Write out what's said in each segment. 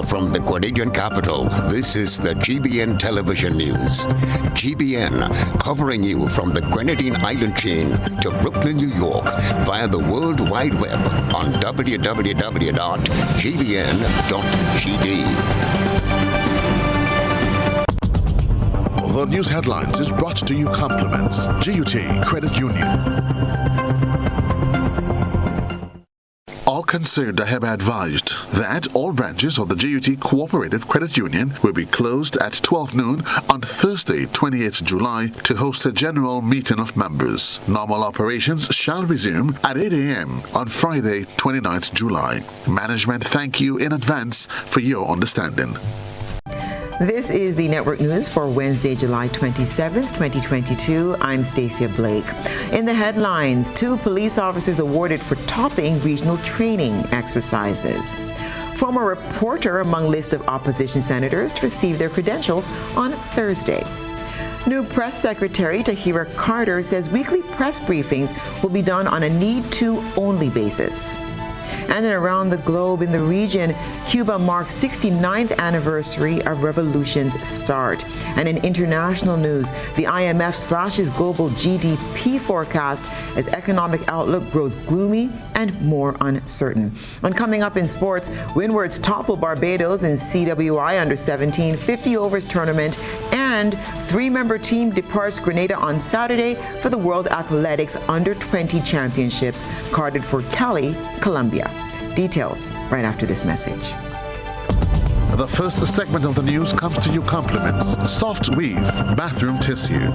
from the Grenadian capital, this is the GBN television news. GBN, covering you from the Grenadine island chain to Brooklyn, New York, via the World Wide Web on www.gbn.gd. The news headlines is brought to you compliments GUT Credit Union. All concerned are hereby advised that all branches of the GUT Cooperative Credit Union will be closed at 12 noon on Thursday, 28th July, to host a general meeting of members. Normal operations shall resume at 8 a.m. on Friday, 29th July. Management thank you in advance for your understanding. This is the Network News for Wednesday, July 27th, 2022. I'm Stacia Blake. In the headlines, 2 police officers awarded for topping regional training exercises. Former reporter among list of opposition senators to receive their credentials on Thursday. New Press Secretary Tahira Carter says weekly press briefings will be done on a need-to only basis. And then around the globe in the region, Cuba marks 69th anniversary of revolution's start. And in international news, the IMF slashes global GDP forecast as economic outlook grows gloomy and more uncertain. And coming up in sports, Windward's topple Barbados in CWI Under-17 50 overs tournament, and 3-member team departs Grenada on Saturday for the World Athletics Under-20 Championships, carded for Cali, Colombia. Details right after this message. The first segment of the news comes to you compliments Soft Weave Bathroom Tissue.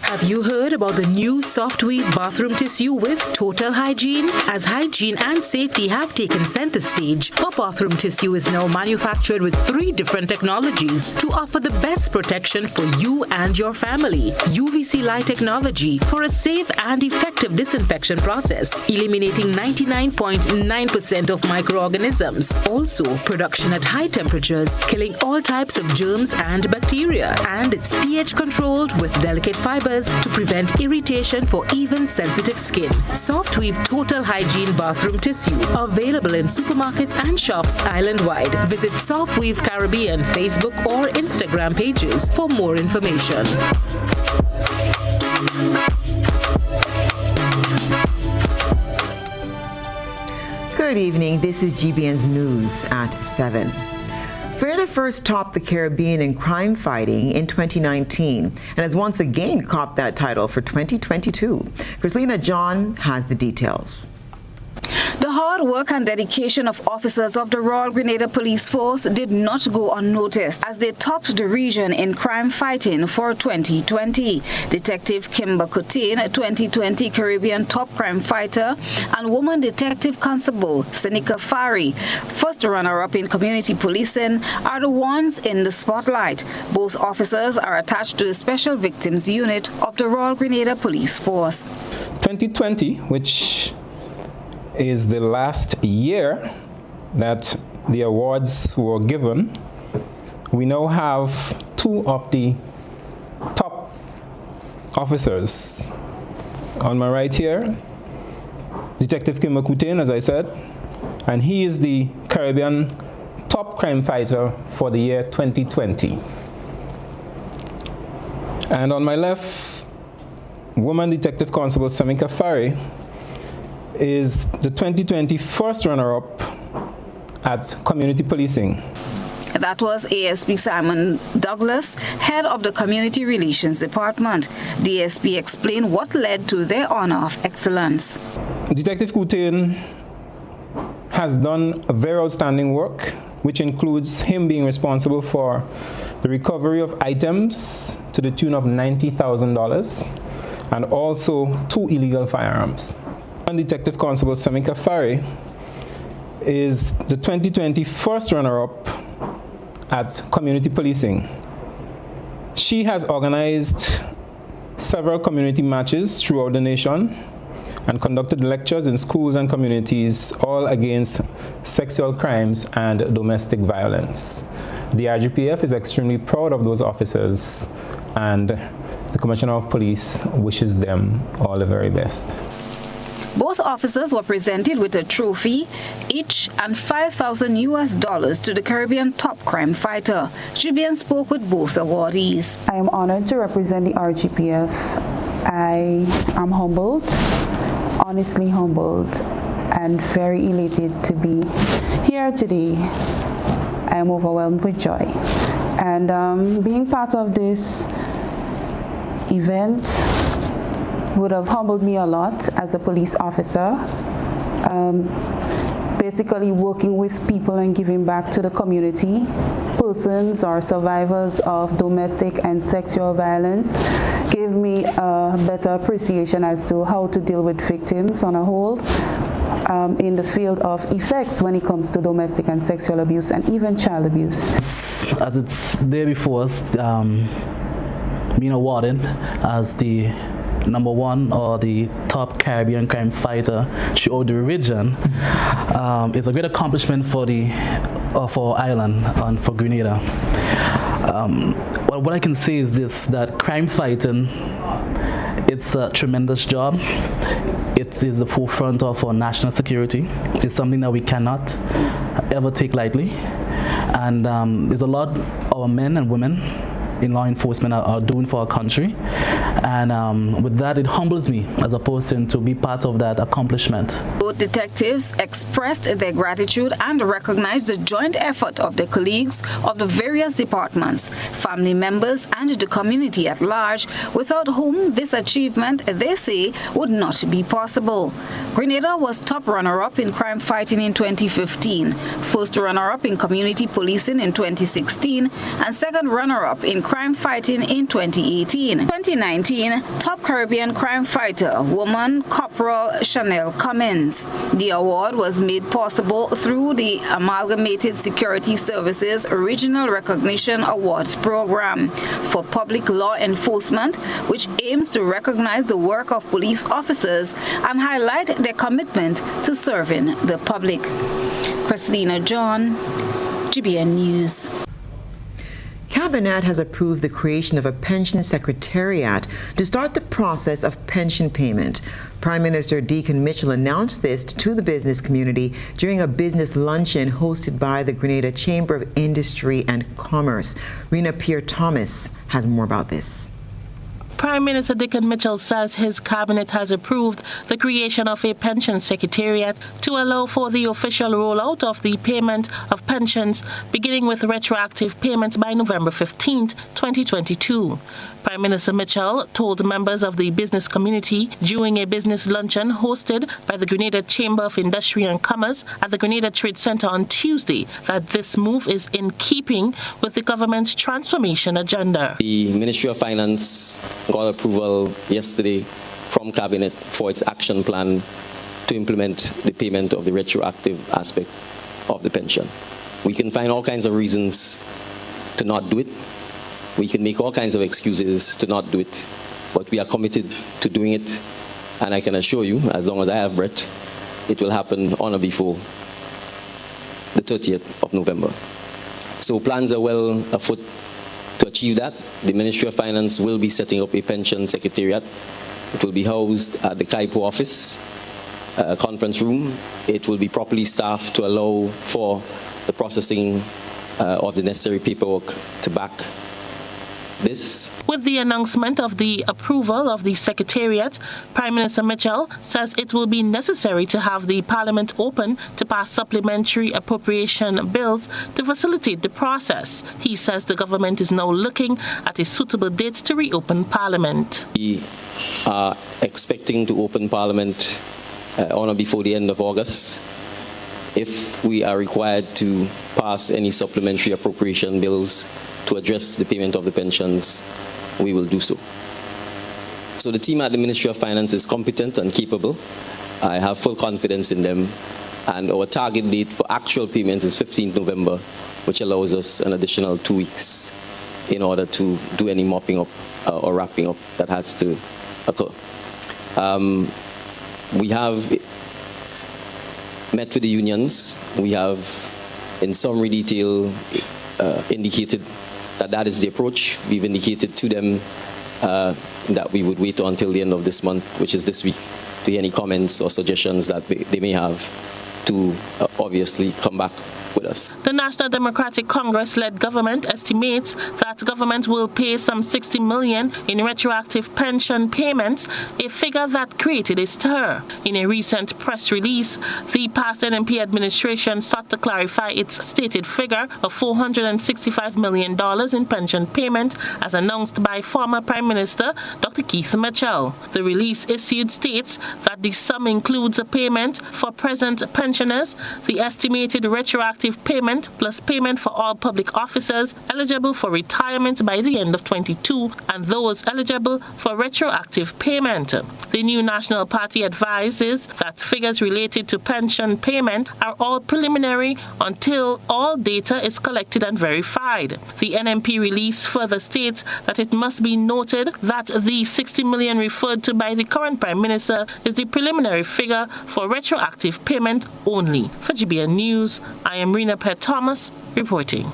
Have you heard about the new Soft Weave bathroom tissue with total hygiene? As hygiene and safety have taken center stage, our bathroom tissue is now manufactured with 3 different technologies to offer the best protection for you and your family. UVC light technology for a safe and effective disinfection process, eliminating 99.9% of microorganisms. Also, production at high temperatures, killing all types of germs and bacteria. And it's pH controlled with delicate fibers to prevent irritation for even sensitive skin. Soft Weave Total Hygiene Bathroom Tissue, available in supermarkets and shops island-wide. Visit Soft Weave Caribbean Facebook or Instagram pages for more information. Good evening. This is GBN's News at 7. Grenada first topped the Caribbean in crime fighting in 2019 and has once again copped that title for 2022. Chrislina John has the details. The hard work and dedication of officers of the Royal Grenada Police Force did not go unnoticed as they topped the region in crime fighting for 2020. Detective Kimber Coutin, 2020 Caribbean Top Crime Fighter, and woman Detective Constable Senika Fari, first runner-up in community policing, are the ones in the spotlight. Both officers are attached to the Special Victims Unit of the Royal Grenada Police Force. 2020, which is the last year that the awards were given, we now have 2 of the top officers. On my right here, Detective Kimber Coutin, as I said, and he is the Caribbean Top Crime Fighter for the year 2020. And on my left, woman Detective Constable Senika Fari is the 2020 first runner-up at community policing. That was ASP Simon Douglas, head of the Community Relations Department. The ASP explained what led to their honor of excellence. Detective Coutin has done a very outstanding work, which includes him being responsible for the recovery of items to the tune of $90,000 and also 2 illegal firearms. And Detective Constable Senika Fari is the 2020 first runner-up at community policing. She has organized several community matches throughout the nation and conducted lectures in schools and communities, all against sexual crimes and domestic violence. The RGPF is extremely proud of those officers, and the Commissioner of Police wishes them all the very best. Both officers were presented with a trophy each and $5,000 to the Caribbean top crime fighter. GBN spoke with both awardees. I am honored to represent the RGPF. I am humbled, honestly humbled, and very elated to be here today. I am overwhelmed with joy. And being part of this event would have humbled me a lot as a police officer. Basically working with people and giving back to the community, persons or survivors of domestic and sexual violence, gave me a better appreciation as to how to deal with victims on a whole in the field of effects when it comes to domestic and sexual abuse and even child abuse. As it's there before us, being awarded as the #1 or the top Caribbean crime fighter throughout the region is a great accomplishment for our island and for Grenada. What I can say is this, that crime fighting, it's a tremendous job. It is the forefront of our national security. It's something that we cannot ever take lightly. And there's a lot our men and women in law enforcement are doing for our country. And with that, it humbles me as a person to be part of that accomplishment. Both detectives expressed their gratitude and recognized the joint effort of their colleagues of the various departments, family members, and the community at large, without whom this achievement, they say, would not be possible. Grenada was top runner-up in crime fighting in 2015, first runner-up in community policing in 2016, and second runner-up in crime fighting in 2018. 2019, top Caribbean crime fighter, woman Corporal Chanel Cummins. The award was made possible through the Amalgamated Security Services Regional Recognition Awards Program for Public Law Enforcement, which aims to recognize the work of police officers and highlight their commitment to serving the public. Christina John, GBN News. Cabinet has approved the creation of a pension secretariat to start the process of pension payment. Prime Minister Deacon Mitchell announced this to the business community during a business luncheon hosted by the Grenada Chamber of Industry and Commerce. Rena Pierre-Thomas has more about this. Prime Minister Deacon Mitchell says his cabinet has approved the creation of a pension secretariat to allow for the official rollout of the payment of pensions, beginning with retroactive payments by November 15, 2022. Prime Minister Mitchell told members of the business community during a business luncheon hosted by the Grenada Chamber of Industry and Commerce at the Grenada Trade Center on Tuesday that this move is in keeping with the government's transformation agenda. The Ministry of Finance got approval yesterday from Cabinet for its action plan to implement the payment of the retroactive aspect of the pension. We can find all kinds of reasons to not do it. We can make all kinds of excuses to not do it, but we are committed to doing it, and I can assure you, as long as I have breath, it will happen on or before the 30th of November. So plans are well afoot to achieve that. The Ministry of Finance will be setting up a pension secretariat. It will be housed at the Kaipo office, conference room. It will be properly staffed to allow for the processing of the necessary paperwork to back this. With the announcement of the approval of the Secretariat, Prime Minister Mitchell says it will be necessary to have the Parliament open to pass supplementary appropriation bills to facilitate the process. He says the government is now looking at a suitable date to reopen Parliament. We are expecting to open Parliament on or before the end of August. If we are required to pass any supplementary appropriation bills to address the payment of the pensions, we will do so. So the team at the Ministry of Finance is competent and capable. I have full confidence in them, and our target date for actual payment is 15th November, which allows us an additional 2 weeks in order to do any mopping up or wrapping up that has to occur. We have met with the unions. We have, in summary detail, indicated that is the approach. We've indicated to them that we would wait until the end of this month, which is this week, to hear any comments or suggestions that they may have to obviously come back with us. The National Democratic Congress-led government estimates that government will pay some $60 million in retroactive pension payments, a figure that created a stir. In a recent press release, the past NMP administration sought to clarify its stated figure of $465 million in pension payment as announced by former Prime Minister Dr. Keith Mitchell. The release issued states that the sum includes a payment for present pensioners, the estimated retroactive payment plus payment for all public officers eligible for retirement by the end of 22 and those eligible for retroactive payment. The new National Party advises that figures related to pension payment are all preliminary until all data is collected and verified. The NMP release further states that it must be noted that the $60 million referred to by the current Prime Minister is the preliminary figure for retroactive payment only. For GBN News, I am Rena Pett-Thomas reporting.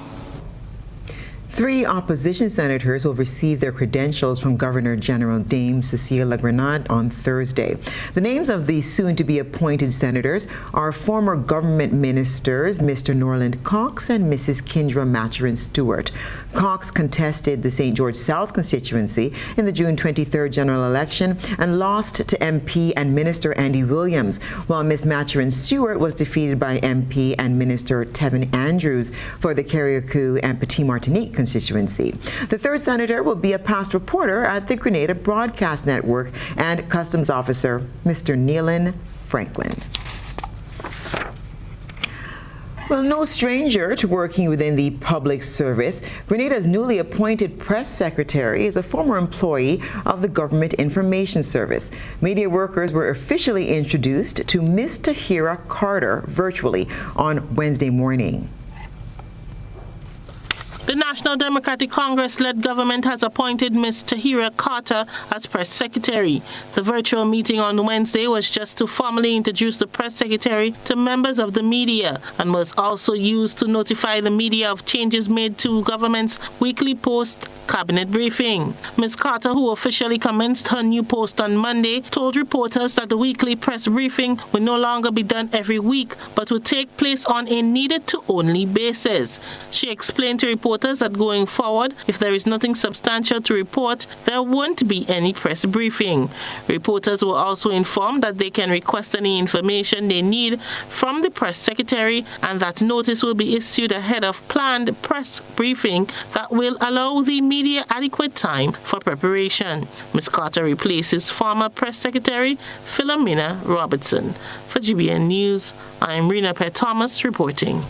3 opposition senators will receive their credentials from Governor General Dame Cecile Legrenade on Thursday. The names of the soon-to-be appointed senators are former government ministers Mr. Norland Cox and Mrs. Kindra Maturin-Stewart. Cox contested the St. George South constituency in the June 23rd general election and lost to MP and Minister Andy Williams, while Ms. Maturin-Stewart was defeated by MP and Minister Tevin Andrews for the Carriacou and Petit Martinique constituency. The 3rd senator will be a past reporter at the Grenada Broadcast Network and Customs Officer Mr. Neelan Franklin. Well, no stranger to working within the public service, Grenada's newly appointed press secretary is a former employee of the Government Information Service. Media workers were officially introduced to Ms. Tahira Carter virtually on Wednesday morning. The National Democratic Congress-led government has appointed Ms. Tahira Carter as press secretary. The virtual meeting on Wednesday was just to formally introduce the press secretary to members of the media and was also used to notify the media of changes made to government's weekly post-cabinet briefing. Ms. Carter, who officially commenced her new post on Monday, told reporters that the weekly press briefing will no longer be done every week but will take place on a needed-to-only basis. She explained to reporters that going forward, if there is nothing substantial to report, there won't be any press briefing. Reporters were also informed that they can request any information they need from the press secretary and that notice will be issued ahead of planned press briefing that will allow the media adequate time for preparation. Ms. Carter replaces former press secretary Philomena Robertson. For GBN News, I am Rena Pett-Thomas reporting.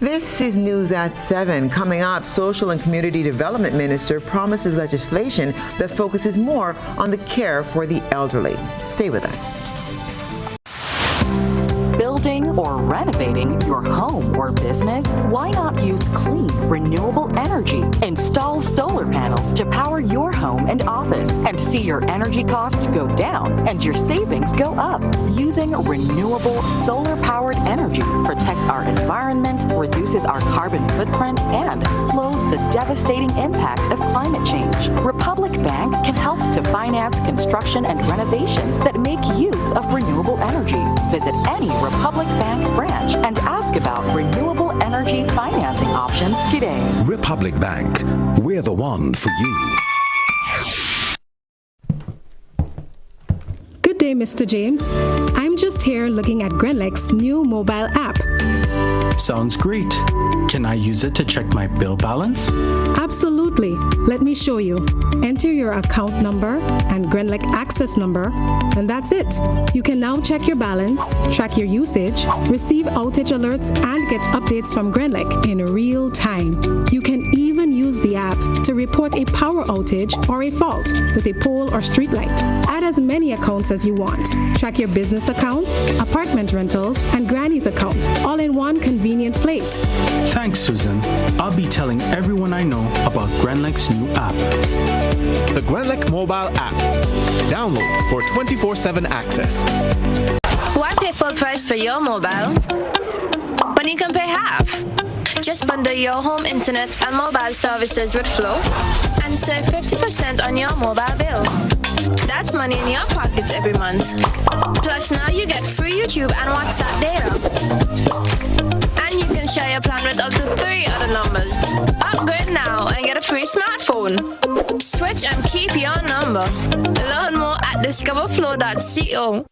This is News at 7. Coming up, Social and Community Development Minister promises legislation that focuses more on the care for the elderly. Stay with us. Building or renovating your home or business? Why not use clean, renewable energy? Install solar panels to power your home and office and see your energy costs go down and your savings go up. Using renewable solar-powered energy protects our environment, reduces our carbon footprint, and slows the devastating impact of climate change. Republic Bank can help to finance construction and renovations that make use of renewable energy. Visit any Republic Bank branch and ask about renewable energy financing options today. Republic Bank, we're the one for you. Good day, Mr. James. I'm just here looking at Grenlec's new mobile app. Sounds great. Can I use it to check my bill balance? Absolutely. Let me show you. Enter your account number and Grenlec access number, and that's it. You can now check your balance, track your usage, receive outage alerts, and get updates from Grenlec in real time. You can even use the app to report a power outage or a fault with a pole or street light. Add as many accounts as you want. Track your business account, apartment rentals, and Granny's account, all in one convenient place. Thanks, Susan. I'll be telling everyone I know about Grenlec's new app. The Grenlec mobile app. Download for 24/7 access. Why pay full price for your mobile when you can pay half? Just bundle your home internet and mobile services with Flow and save 50% on your mobile bill. That's money in your pocket every month. Plus now you get free YouTube and WhatsApp data. And you can share your plan with up to 3 other numbers. Upgrade now and get a free smartphone. Switch and keep your number. Learn more at discoverflow.co.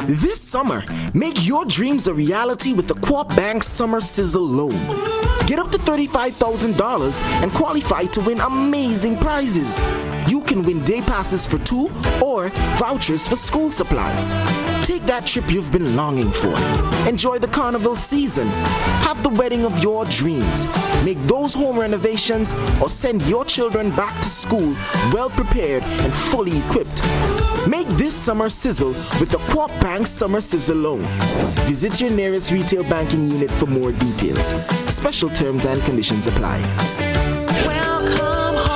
This summer, make your dreams a reality with the Co-op Bank Summer Sizzle Loan. Get up to $35,000 and qualify to win amazing prizes. You can win day passes for 2 or vouchers for school supplies. Take that trip you've been longing for. Enjoy the carnival season. Have the wedding of your dreams. Make those home renovations or send your children back to school well prepared and fully equipped. Make this summer sizzle with the Co-op Bank Summer Sizzle Loan. Visit your nearest retail banking unit for more details. Special terms and conditions apply. Welcome home.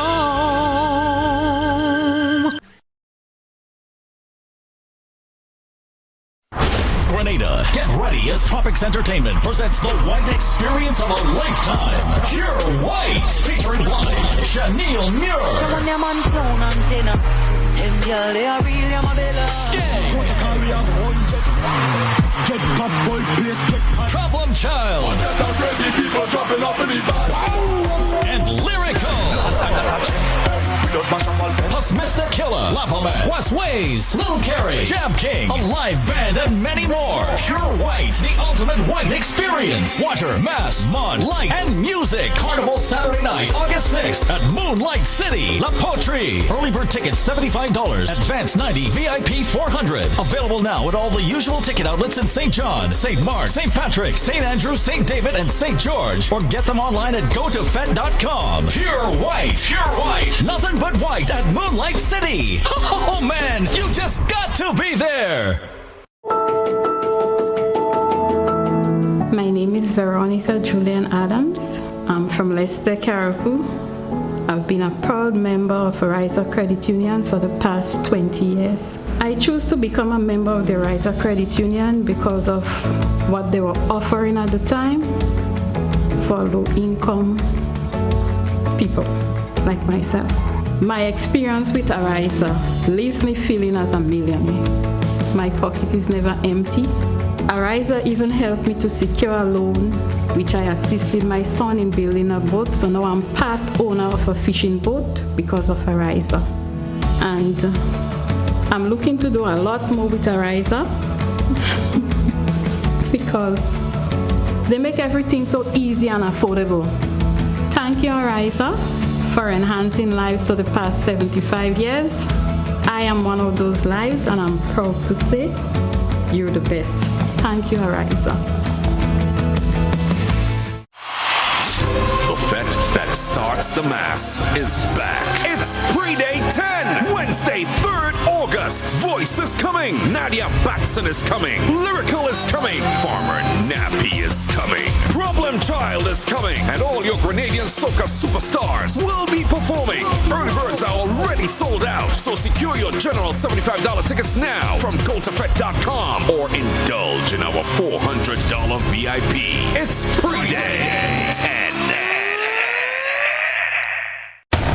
Grenada, get ready as Tropics Entertainment presents the white experience of a lifetime. Pure White, featuring live Chanel Muir. Problem Child and Lyrical. Plus Mr. Killer, Lava Man, West Ways, Lil Carey, Jab King, a live band, and many more. Pure White, the ultimate white experience. Water, mass, mud, light, and music. Carnival Saturday night, August 6th at Moonlight City, La Poterie. Early bird tickets $75, advance $90, VIP $400. Available now at all the usual ticket outlets in St. John, St. Mark, St. Patrick, St. Andrew, St. David, and St. George. Or get them online at gotofet.com. Pure White, nothing but white at Moonlight City. Oh man, you just got to be there. My name is Veronica Julian Adams. I'm from Leicester, Carriacou. I've been a proud member of Ariza Credit Union for the past 20 years. I chose to become a member of the Ariza Credit Union because of what they were offering at the time for low-income people like myself. My experience with Ariza leaves me feeling as a millionaire. My pocket is never empty. Ariza even helped me to secure a loan, which I assisted my son in building a boat. So now I'm part owner of a fishing boat because of Ariza. And I'm looking to do a lot more with Ariza because they make everything so easy and affordable. Thank you, Ariza, for enhancing lives for the past 75 years. I am one of those lives, and I'm proud to say you're the best. Thank you, Ariza. The fete that starts the mass is back. It's Pre-Day 10, Wednesday, 3rd August. Voice is coming. Nadia Batson is coming. Lyrical is coming. Farmer Nappy is coming. Problem Child is coming. And all your Grenadian soca superstars will be performing. Early birds are already sold out. So secure your general $75 tickets now from gotofet.com or indulge in our $400 VIP. It's Pre-Day 10.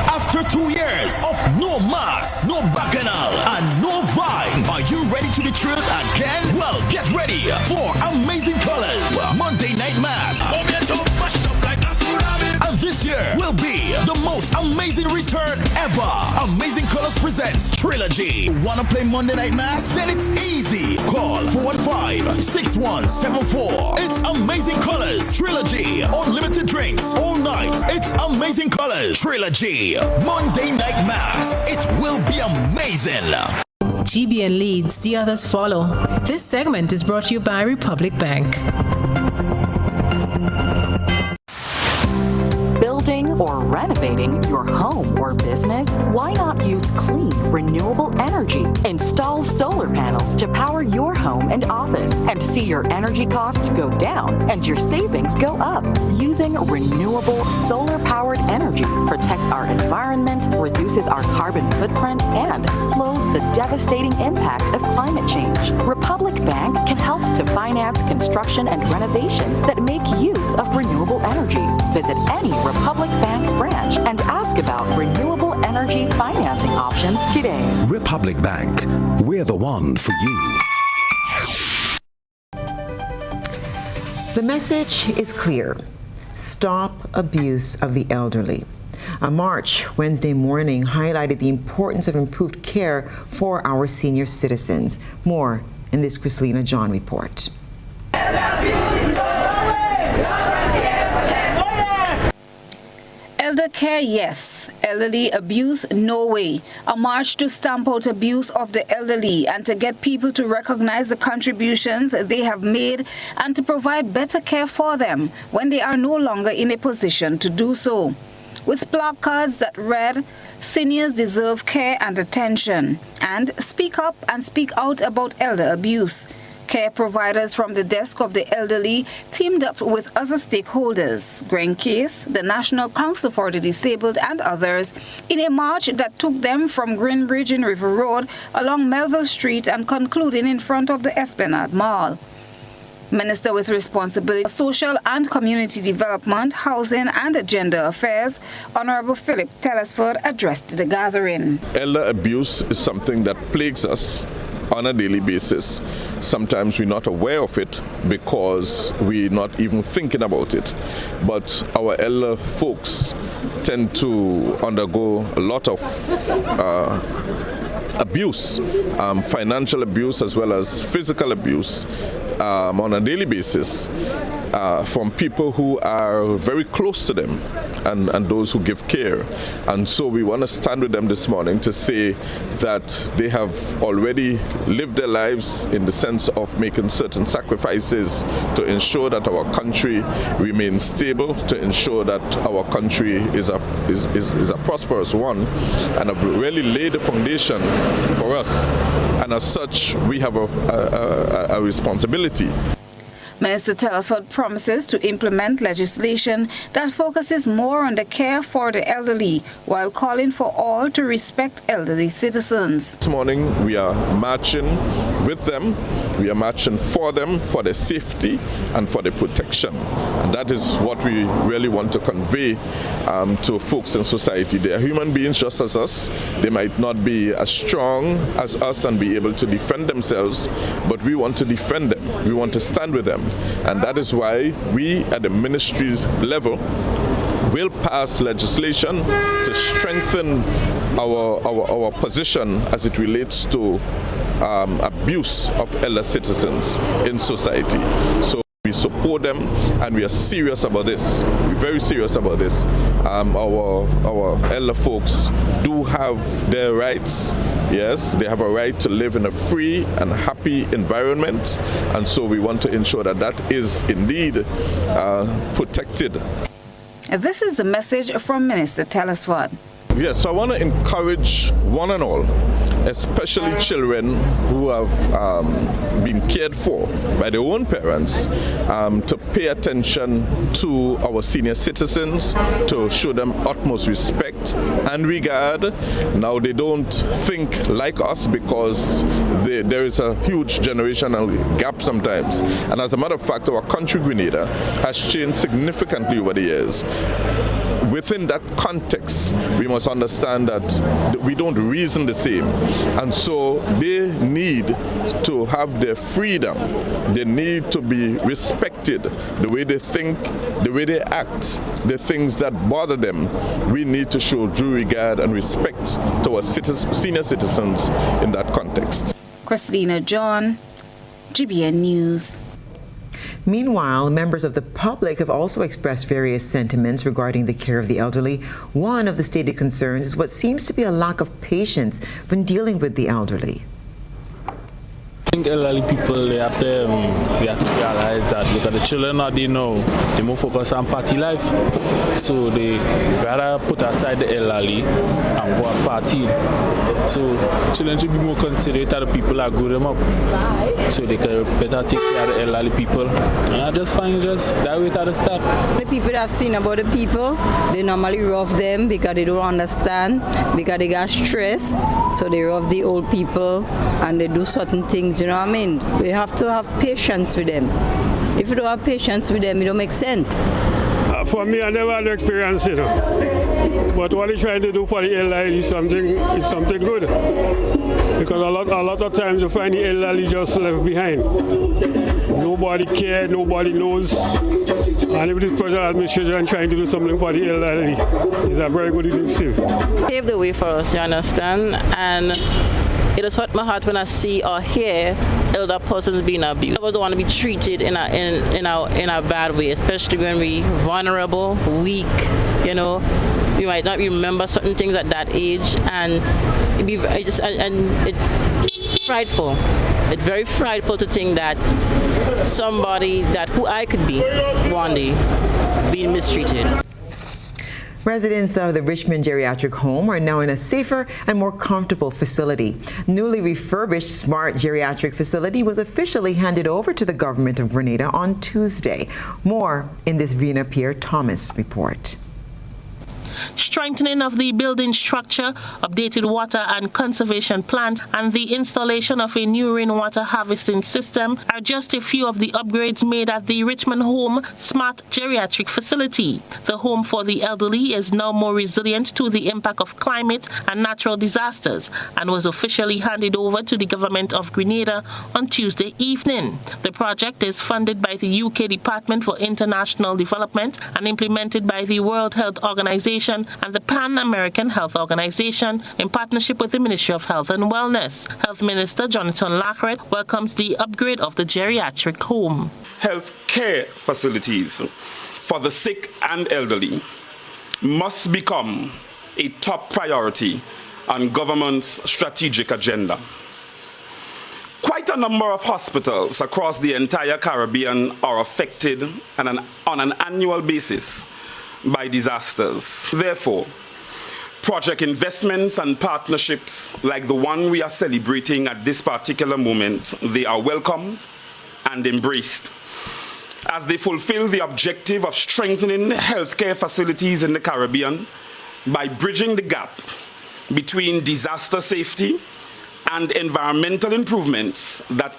After 2 years of no mass, no bacchanal, and no vibe, are you ready to be thrilled again? Well, get ready for Amazing Colors Monday Night Mass. And this year will be the most amazing return ever. Amazing Colors presents Trilogy. Wanna play Monday Night Mass? Then it's easy. Call 415-6174. It's Amazing Colors Trilogy. Unlimited drinks all night. It's Amazing Colors Trilogy. Monday Night Mass. It will be amazing. GBN leads, the others follow. This segment is brought to you by Republic Bank. Building or renovating your home or business? Why not use clean, renewable energy? Install solar panels to power your home and office and see your energy costs go down and your savings go up. Using renewable solar-powered energy protects our environment, reduces our carbon footprint, and slows the devastating impact of climate change. Republic Bank can help to finance construction and renovations that make use of renewable energy. Visit any Republic Bank branch and ask about renewable energy financing options today. Republic Bank, we're the one for you. The message is clear. Stop abuse of the elderly. A march Wednesday morning highlighted the importance of improved care for our senior citizens. More in this Chrislina John report. Elder care, yes. Elderly abuse, no way. A march to stamp out abuse of the elderly and to get people to recognize the contributions they have made and to provide better care for them when they are no longer in a position to do so. With placards that read, "Seniors deserve care and attention," and "Speak up and speak out about elder abuse." Care providers from the desk of the elderly teamed up with other stakeholders, Green Case, the National Council for the Disabled, and others, in a march that took them from Greenbridge in River Road along Melville Street and concluding in front of the Esplanade Mall. Minister with responsibility for social and community development, housing and gender affairs, Honorable Philip Telesford, addressed the gathering. Elder abuse is something that plagues us on a daily basis. Sometimes we're not aware of it because we're not even thinking about it. But our elder folks tend to undergo a lot of abuse, financial abuse as well as physical abuse on a daily basis from people who are very close to them and those who give care. And so we want to stand with them this morning to say that they have already lived their lives in the sense of making certain sacrifices to ensure that our country remains stable, to ensure that our country is a prosperous one, and have really laid the foundation for us. And as such, we have a responsibility. Minister Telesford promises to implement legislation that focuses more on the care for the elderly while calling for all to respect elderly citizens. This morning we are marching with them, we are marching for them, for their safety and for their protection. And that is what we really want to convey to folks in society. They are human beings just as us. They might not be as strong as us and be able to defend themselves, but we want to defend them. We want to stand with them. And that is why we at the ministry's level will pass legislation to strengthen our position as it relates to abuse of elder citizens in society. So we support them and we are serious about this. We're very serious about this. Our elder folks do have their rights. Yes, they have a right to live in a free and happy environment, and so we want to ensure that that is indeed protected. This is the message from Minister Telesford. Yes, so I want to encourage one and all, especially children who have been cared for by their own parents, to pay attention to our senior citizens, to show them utmost respect and regard. Now, they don't think like us because there is a huge generational gap sometimes. And as a matter of fact, our country, Grenada, has changed significantly over the years. Within that context, we must understand that we don't reason the same. And so they need to have their freedom. They need to be respected. The way they think, the way they act, the things that bother them, we need to show due regard and respect to our senior citizens in that context. Chrislina John, GBN News. Meanwhile, members of the public have also expressed various sentiments regarding the care of the elderly. One of the stated concerns is what seems to be a lack of patience when dealing with the elderly. think elderly people, they have to realize that look at the children that they know, they more focus on party life. So they rather put aside the elderly and go and party. So children should be more considerate of the people that grow them up. So they can better take care of the elderly people. And I just find just that way to start. The people that seen about the people, they normally rough them because they don't understand, because they got stress. So they rough the old people and they do certain things, you know what I mean? We have to have patience with them. If you don't have patience with them, it don't make sense. For me, I never had experience, you know. But what they're trying to do for the elderly is something good. Because a lot of times you find the elderly just left behind. Nobody cares, nobody knows. And if this present administration trying to do something for the elderly, it's a very good initiative. Pave the way for us, you understand? And it has hurt my heart when I see or hear elder persons being abused. I don't want to be treated in a bad way, especially when we vulnerable, weak, you know. We might not remember certain things at that age, and it's frightful. It's very frightful to think that somebody who I could be one day being mistreated. Residents of the Richmond Geriatric Home are now in a safer and more comfortable facility. Newly refurbished Smart Geriatric Facility was officially handed over to the government of Grenada on Tuesday. More in this Rena Pierre-Thomas report. Strengthening of the building structure, updated water and conservation plant, and the installation of a new rainwater harvesting system are just a few of the upgrades made at the Richmond Home Smart Geriatric Facility. The home for the elderly is now more resilient to the impact of climate and natural disasters and was officially handed over to the government of Grenada on Tuesday evening. The project is funded by the UK Department for International Development and implemented by the World Health Organization and the Pan-American Health Organization in partnership with the Ministry of Health and Wellness. Health Minister Jonathan Lacret welcomes the upgrade of the geriatric home. Health care facilities for the sick and elderly must become a top priority on government's strategic agenda. Quite a number of hospitals across the entire Caribbean are affected on an annual basis by disasters. Therefore, project investments and partnerships like the one we are celebrating at this particular moment, they are welcomed and embraced as they fulfill the objective of strengthening healthcare facilities in the Caribbean by bridging the gap between disaster safety and environmental improvements that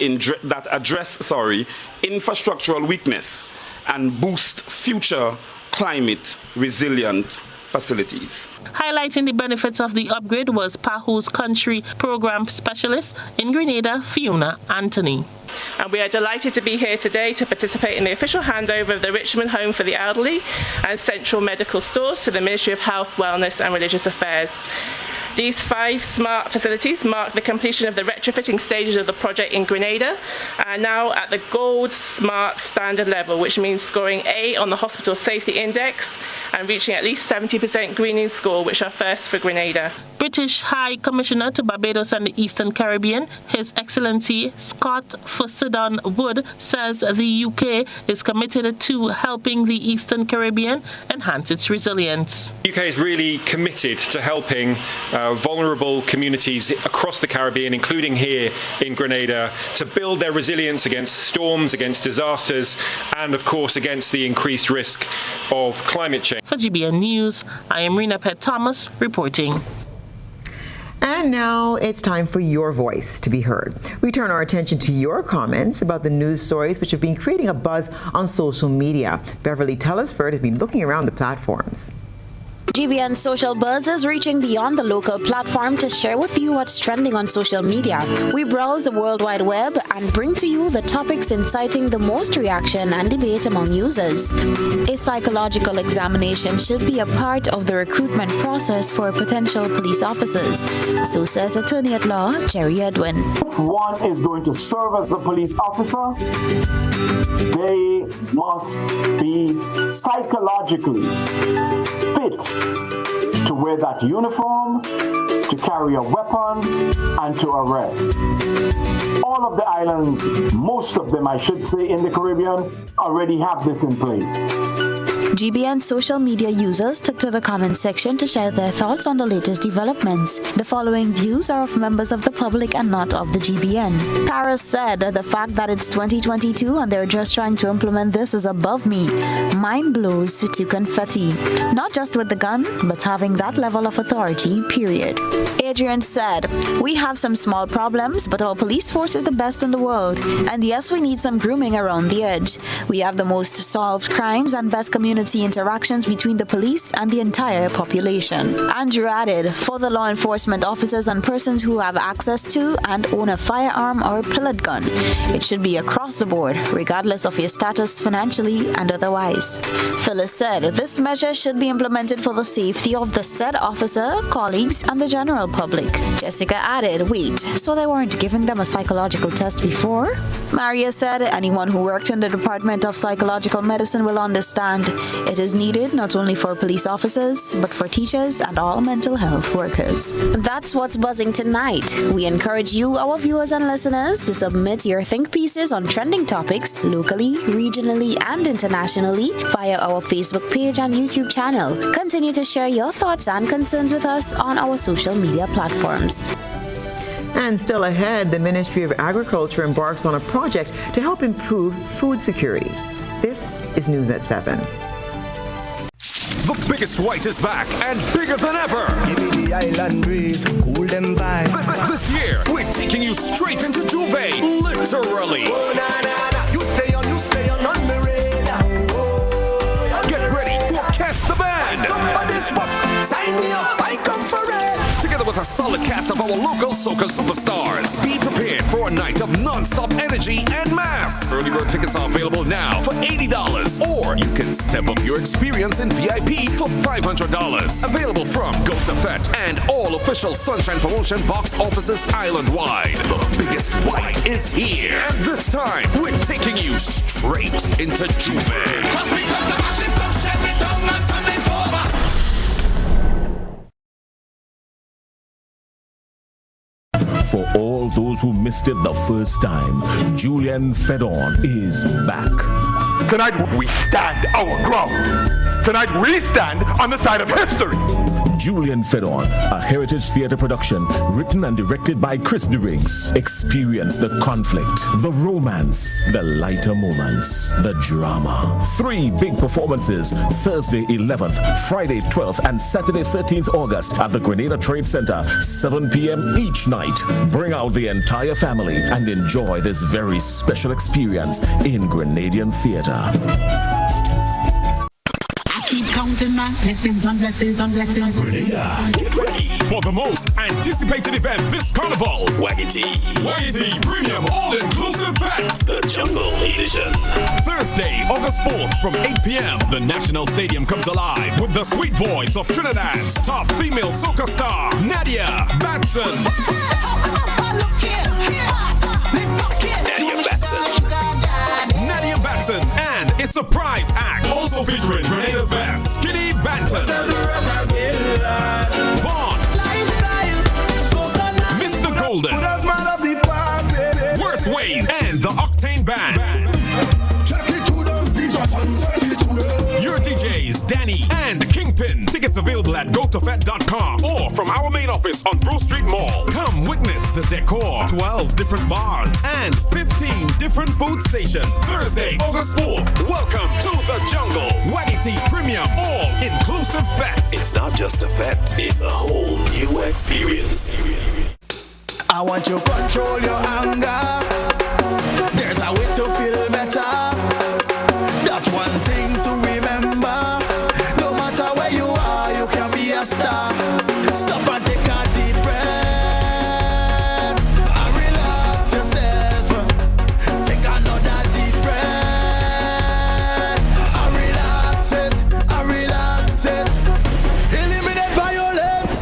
address infrastructural weakness and boost future climate resilient facilities. Highlighting the benefits of the upgrade was PAHO's country program specialist in Grenada, Fiona Anthony. And we are delighted to be here today to participate in the official handover of the Richmond Home for the Elderly and Central Medical Stores to the Ministry of Health, Wellness and Religious Affairs. These 5 smart facilities mark the completion of the retrofitting stages of the project in Grenada and are now at the Gold Smart Standard level, which means scoring A on the Hospital Safety Index and reaching at least 70% greening score, which are first for Grenada. British High Commissioner to Barbados and the Eastern Caribbean, His Excellency Scott Fussenden Wood, says the UK is committed to helping the Eastern Caribbean enhance its resilience. The UK is really committed to helping vulnerable communities across the Caribbean, including here in Grenada, to build their resilience against storms, against disasters, and of course against the increased risk of climate change. For GBN News, I am Rena Pierre-Thomas reporting. And now it's time for your voice to be heard. We turn our attention to your comments about the news stories which have been creating a buzz on social media. Beverly Tellisford has been looking around the platforms. GBN Social Buzz is reaching beyond the local platform to share with you what's trending on social media. We browse the World Wide Web and bring to you the topics inciting the most reaction and debate among users. A psychological examination should be a part of the recruitment process for potential police officers. So says attorney at law Jerry Edwin. If one is going to serve as the police officer, they must be psychologically fit to wear that uniform, to carry a weapon, and to arrest. All of the islands, most of them I should say in the Caribbean, already have this in place. GBN social media users took to the comment section to share their thoughts on the latest developments. The following views are of members of the public and not of the GBN. Paris said, the fact that it's 2022 and they're just trying to implement this is above me. Mind blows to confetti. Not just with the gun, but having that level of authority, period. Adrian said, we have some small problems, but our police force is the best in the world. And yes, we need some grooming around the edge. We have the most solved crimes and best community interactions between the police and the entire population. Andrew added, for the law enforcement officers and persons who have access to and own a firearm or a pellet gun, it should be across the board, regardless of your status financially and otherwise. Phyllis said, this measure should be implemented for the safety of the said officer, colleagues, and the general public. Jessica added, wait, so they weren't giving them a psychological test before? Maria said, anyone who worked in the Department of Psychological Medicine will understand. It is needed not only for police officers, but for teachers and all mental health workers. That's what's buzzing tonight. We encourage you, our viewers and listeners, to submit your think pieces on trending topics locally, regionally, and internationally via our Facebook page and YouTube channel. Continue to share your thoughts and concerns with us on our social media platforms. And still ahead, the Ministry of Agriculture embarks on a project to help improve food security. This is News at 7. The biggest white is back and bigger than ever. Give me the island breeze, cool them vibes. This year, we're taking you straight into Juve, literally. Oh, nah, nah, nah. You stay on my radar. Oh, yeah. Get ready for Cast the Band. I come for this one. Sign me up, I come for it. Together with a solid cast of our local soca superstars. Be prepared for a night of non-stop energy and mass. Early bird tickets are available now for $80, or you can step up your experience in VIP for $500. Available from Go to Fet and all official Sunshine Promotion box offices island-wide. The biggest white is here. And this time, we're taking you straight into Juve. For all those who missed it the first time, Julian Fedon is back. Tonight we stand our ground. Tonight we stand on the side of history. Julian Fedon, a Heritage Theatre production, written and directed by Chris DeRiggs. Experience the conflict, the romance, the lighter moments, the drama. 3 big performances, Thursday 11th, Friday 12th, and Saturday 13th August at the Grenada Trade Center, 7 p.m. each night. Bring out the entire family and enjoy this very special experience in Grenadian theatre. Keep counting my blessings on blessings on blessings. Grenada, get ready for the most anticipated event this carnival. Waggity Premium All-Inclusive Fest, the Jungle Edition. Thursday, August 4th from 8 p.m. The National Stadium comes alive with the sweet voice of Trinidad's top female soca star, Nadia Batson. Nadia Batson and a surprise act also featuring Grenada's best, Kitty Banton, Vaughn, Mr. Golden, Worst Ways, and the Octane Band. Your DJs, Danny and Kingpin. Tickets available at gotofet.com or from our main office on Brew Street Mall. Come witness the decor, 12 different bars, and 15 different food stations. Thursday, August 4th. Welcome to the jungle. Waggity Premium All-Inclusive Fete. It's not just a fete, it's a whole new experience. I want you to control your anger. There's a way to feel better. That's one thing to remember. No matter where you are, you can be a star. Stop and take a deep breath and relax yourself. Take another deep breath and relax it. Eliminate violence.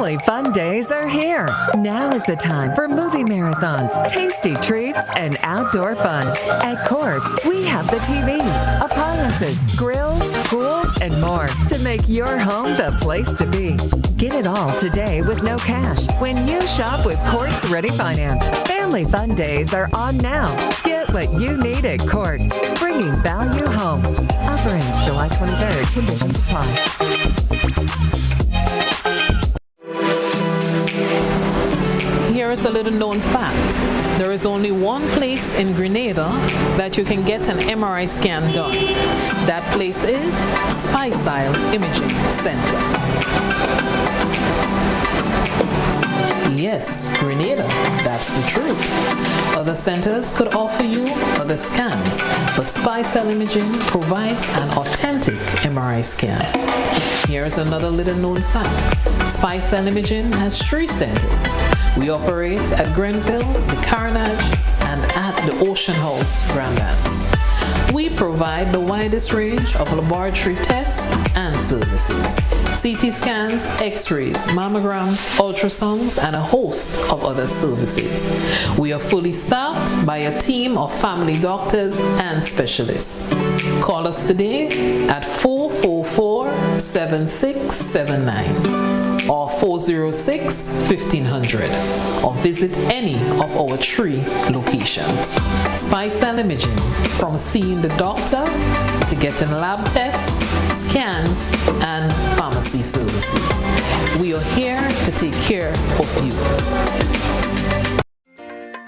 Family fun days are here. Now is the time for movie marathons, tasty treats, and outdoor fun. At Courts, we have the TVs, appliances, grills, pools, and more to make your home the place to be. Get it all today with no cash when you shop with Courts Ready Finance. Family fun days are on now. Get what you need at Courts, bringing value home. Offer ends July 23rd. Conditions apply. Here is a little known fact. There is only one place in Grenada that you can get an MRI scan done. That place is Stacia Imaging Center. Yes, Grenada, that's the truth. Other centers could offer you other scans, but Stacia Imaging provides an authentic MRI scan. Here's another little known fact. Stacia Imaging has 3 centers. We operate at Grenville, the Carnage, and at the Ocean House, Grandlands. We provide the widest range of laboratory tests and services. CT scans, x-rays, mammograms, ultrasounds, and a host of other services. We are fully staffed by a team of family doctors and specialists. Call us today at 444-7679. or 406-1500, or visit any of our 3 locations. Stacia Imaging, from seeing the doctor to getting lab tests, scans, and pharmacy services. We are here to take care of you.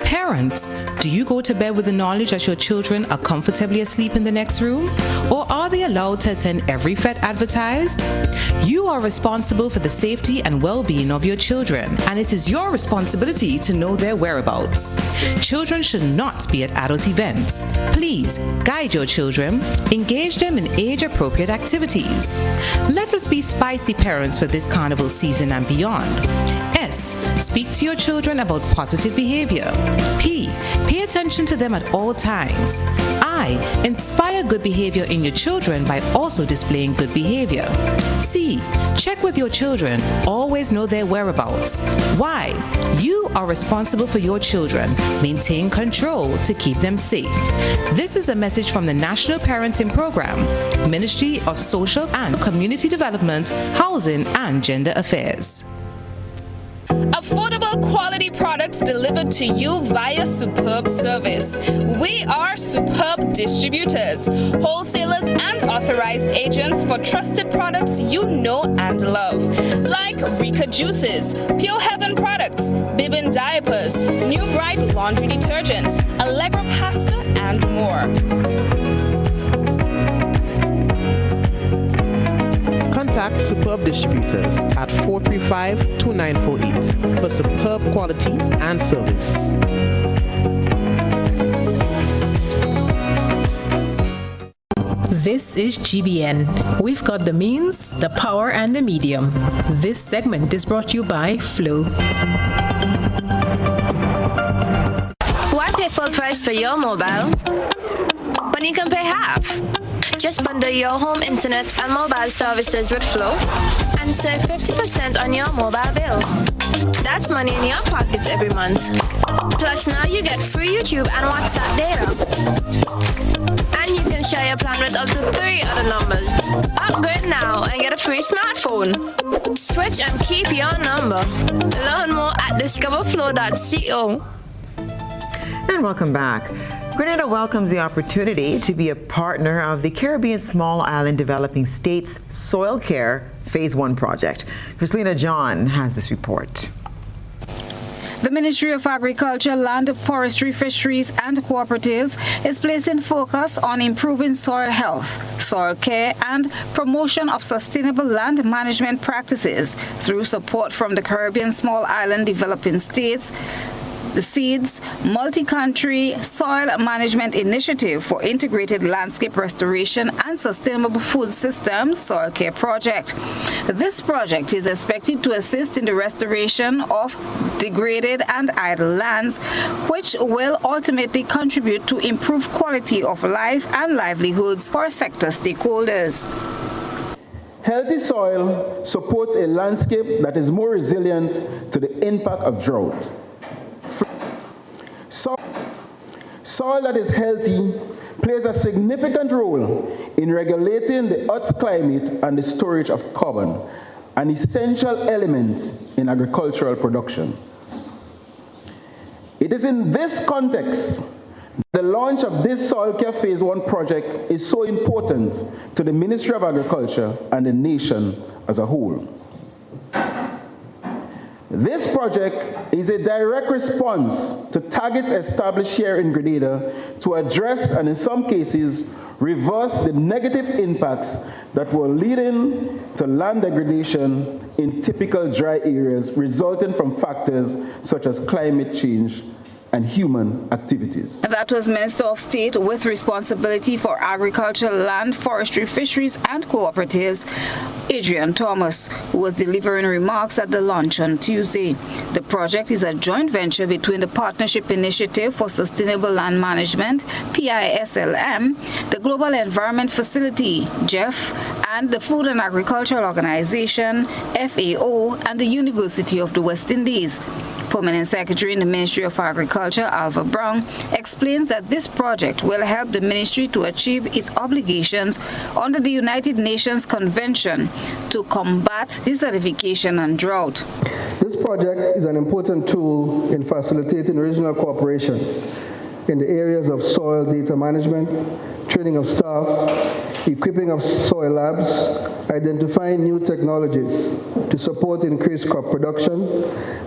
Parents, do you go to bed with the knowledge that your children are comfortably asleep in the next room? Or are they allowed to attend every FET advertised? You are responsible for the safety and well-being of your children, and it is your responsibility to know their whereabouts. Children should not be at adult events. Please guide your children, engage them in age-appropriate activities. Let us be spicy parents for this carnival season and beyond. S. Speak to your children about positive behavior. P. Pay attention to them at all times. I. Inspire good behavior in your children by also displaying good behavior. C. Check with your children. Always know their whereabouts. Y. You are responsible for your children. Maintain control to keep them safe. This is a message from the National Parenting Program, Ministry of Social and Community Development, Housing and Gender Affairs. Affordable quality products delivered to you via Superb Service. We are Superb Distributors, wholesalers and authorized agents for trusted products you know and love, like Rika Juices, Pure Heaven products, Bibin diapers, New Bright laundry detergent, Allegra pasta, and more. Contact Superb Distributors at 435-2948 for superb quality and service. This is GBN. We've got the means, the power, and the medium. This segment is brought to you by Flow. Why pay full price for your mobile when you can pay half? Just bundle your home internet and mobile services with Flow and save 50% on your mobile bill. That's money in your pockets every month. Plus now you get free YouTube and WhatsApp data. And you can share your plan with up to 3 other numbers. Upgrade now and get a free smartphone. Switch and keep your number. Learn more at discoverflow.co. And welcome back. Grenada welcomes the opportunity to be a partner of the Caribbean Small Island Developing States Soil Care Phase 1 project. Christina John has this report. The Ministry of Agriculture, Land, Forestry, Fisheries and Cooperatives is placing focus on improving soil health, soil care and promotion of sustainable land management practices through support from the Caribbean Small Island Developing States, the SEEDS Multi-Country Soil Management Initiative for Integrated Landscape Restoration and Sustainable Food Systems Soil Care Project. This project is expected to assist in the restoration of degraded and idle lands, which will ultimately contribute to improved quality of life and livelihoods for sector stakeholders. Healthy soil supports a landscape that is more resilient to the impact of drought. Soil that is healthy plays a significant role in regulating the Earth's climate and the storage of carbon, an essential element in agricultural production. It is in this context the launch of this Soil Care Phase 1 project is so important to the Ministry of Agriculture and the nation as a whole. This project is a direct response to targets established here in Grenada to address and in some cases reverse the negative impacts that were leading to land degradation in typical dry areas resulting from factors such as climate change and human activities. That was Minister of State with responsibility for agriculture, land, forestry, fisheries and cooperatives, Adrian Thomas, who was delivering remarks at the launch on Tuesday. The project is a joint venture between the Partnership Initiative for Sustainable Land Management, PISLM, the Global Environment Facility, GEF, and the Food and Agricultural Organization, FAO, and the University of the West Indies. Permanent Secretary in the Ministry of Agriculture, Alva Brown, explains that this project will help the ministry to achieve its obligations under the United Nations Convention to combat desertification and drought. This project is an important tool in facilitating regional cooperation in the areas of soil data management, training of staff, equipping of soil labs, identifying new technologies to support increased crop production,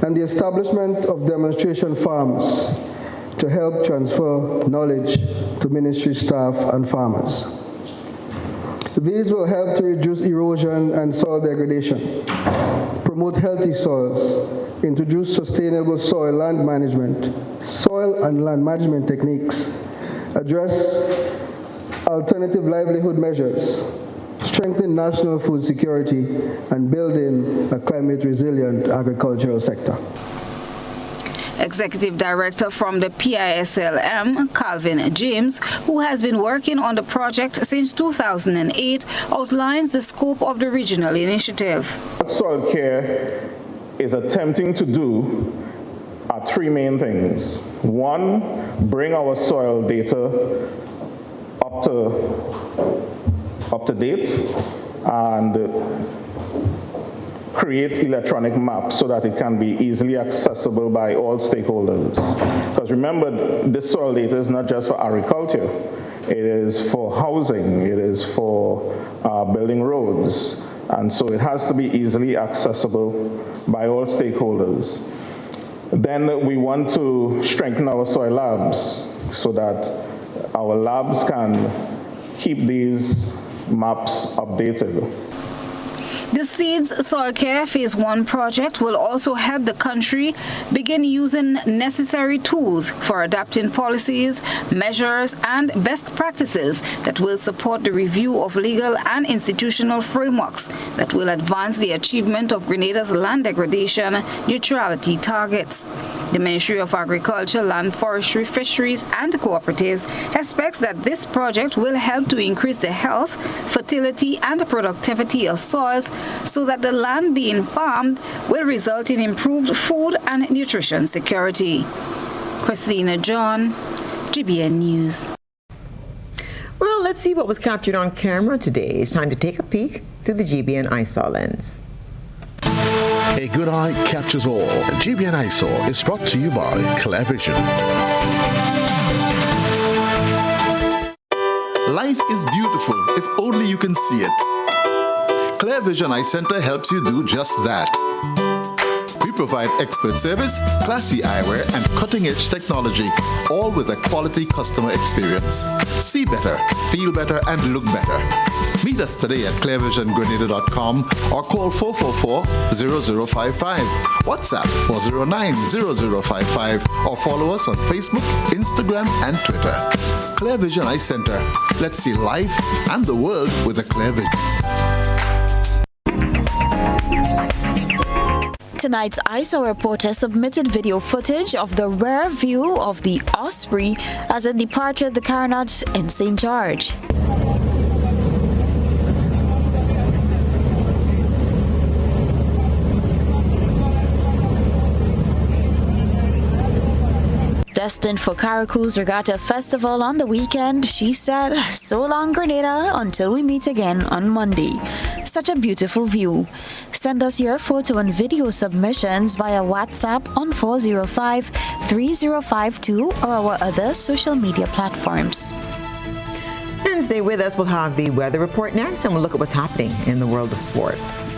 and the establishment of demonstration farms to help transfer knowledge to ministry staff and farmers. These will help to reduce erosion and soil degradation, promote healthy soils, introduce sustainable soil and land management techniques, address alternative livelihood measures, strengthen national food security, and build in a climate-resilient agricultural sector. Executive Director from the PISLM, Calvin James, who has been working on the project since 2008, outlines the scope of the regional initiative. What Soil Care is attempting to do are three main things. One, bring our soil data up to date and create electronic maps so that it can be easily accessible by all stakeholders. Because remember, this soil data is not just for agriculture. It is for housing, it is for building roads, and so it has to be easily accessible by all stakeholders. Then we want to strengthen our soil labs so that our labs can keep these maps updated. The Seeds Soil Care Phase 1 project will also help the country begin using necessary tools for adapting policies, measures, and best practices that will support the review of legal and institutional frameworks that will advance the achievement of Grenada's land degradation neutrality targets. The Ministry of Agriculture, Land, Forestry, Fisheries, and Cooperatives expects that this project will help to increase the health, fertility, and productivity of soils so that the land being farmed will result in improved food and nutrition security. Christina John, GBN News. Well, let's see what was captured on camera today. It's time to take a peek through the GBN ISAW lens. A good eye catches all. GBN ISAW is brought to you by ClearVision. Life is beautiful if only you can see it. ClearVision Eye Center helps you do just that. We provide expert service, classy eyewear, and cutting-edge technology, all with a quality customer experience. See better, feel better, and look better. Meet us today at clearvisiongrenada.com or call 444-0055, WhatsApp 409-0055, or follow us on Facebook, Instagram, and Twitter. ClearVision Eye Center. Let's see life and the world with a clear vision. Tonight's ISAW reporter submitted video footage of the rare view of the Osprey as it departed the Carnac in St. George. Destined for Caracu's Regatta Festival on the weekend, she said, "So long, Grenada, until we meet again on Monday." Such a beautiful view. Send us your photo and video submissions via WhatsApp on 405-3052 or our other social media platforms. And stay with us. We'll have the weather report next, and we'll look at what's happening in the world of sports.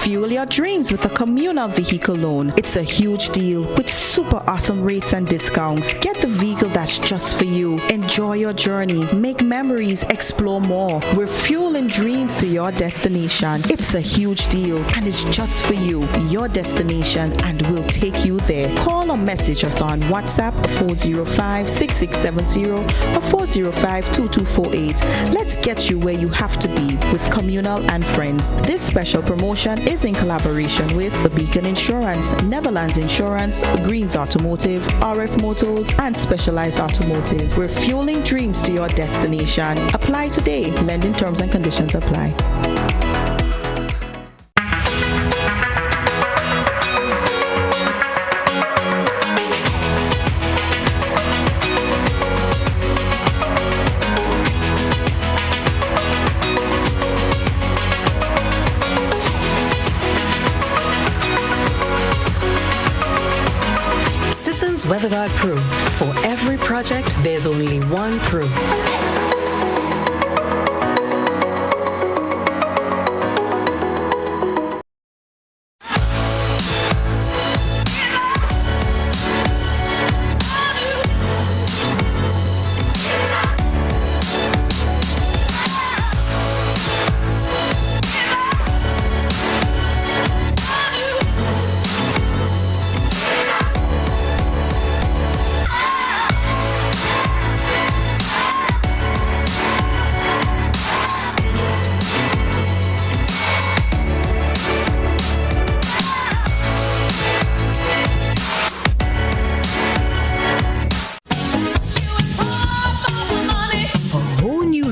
Fuel your dreams with a communal vehicle loan. It's a huge deal with super awesome rates and discounts. Get the vehicle that's just for you. Enjoy your journey. Make memories. Explore more. We're fueling dreams to your destination. It's a huge deal and it's just for you. Your destination, and we'll take you there. Call or message us on WhatsApp 405-6670 or 405-2248. Let's get you where you have to be with Communal and Friends. This special promotion is in collaboration with The Beacon Insurance, Netherlands Insurance, Greens Automotive, RF Motors, and Specialized Automotive. We're fueling dreams to your destination. Apply today. Lending terms and conditions apply. WeatherGuard Pro. For every project, there's only one Pro.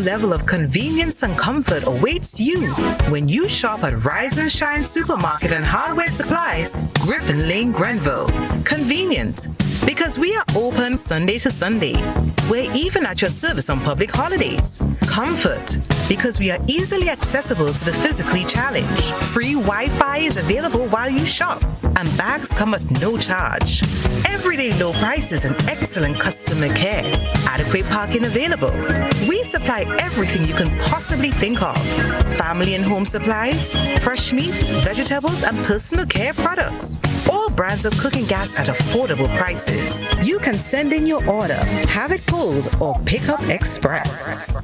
Level of convenience and comfort awaits you when you shop at Rise and Shine Supermarket and Hardware Supplies, Griffin Lane, Grenville. Convenient, because we are open Sunday to Sunday. We're even at your service on public holidays. Comfort, because we are easily accessible to the physically challenged. Free Wi-Fi is available while you shop, and bags come at no charge. Everyday low prices and excellent customer care. Adequate parking available. We supply everything you can possibly think of. Family and home supplies, fresh meat, vegetables, and personal care products. All brands of cooking gas at affordable prices. You can send in your order, have it pulled, or pick up express.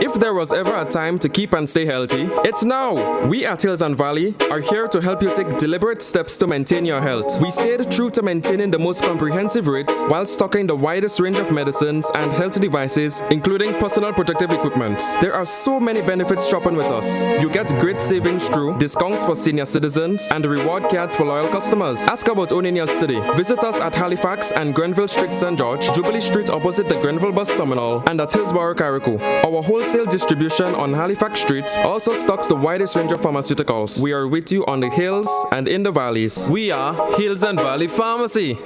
If there was ever a time to keep and stay healthy, it's now! We at Hills and Valley are here to help you take deliberate steps to maintain your health. We stayed true to maintaining the most comprehensive rates while stocking the widest range of medicines and health devices, including personal protective equipment. There are so many benefits shopping with us. You get great savings through discounts for senior citizens and reward cards for loyal customers. Ask about owning yours today. Visit us at Halifax and Grenville Street, St. George, Jubilee Street opposite the Grenville Bus Terminal, and at Hillsborough, Caracu. Our wholesale distribution on Halifax Street also stocks the widest range of pharmaceuticals. We are with you on the hills and in the valleys. We are Hills and Valley Pharmacy.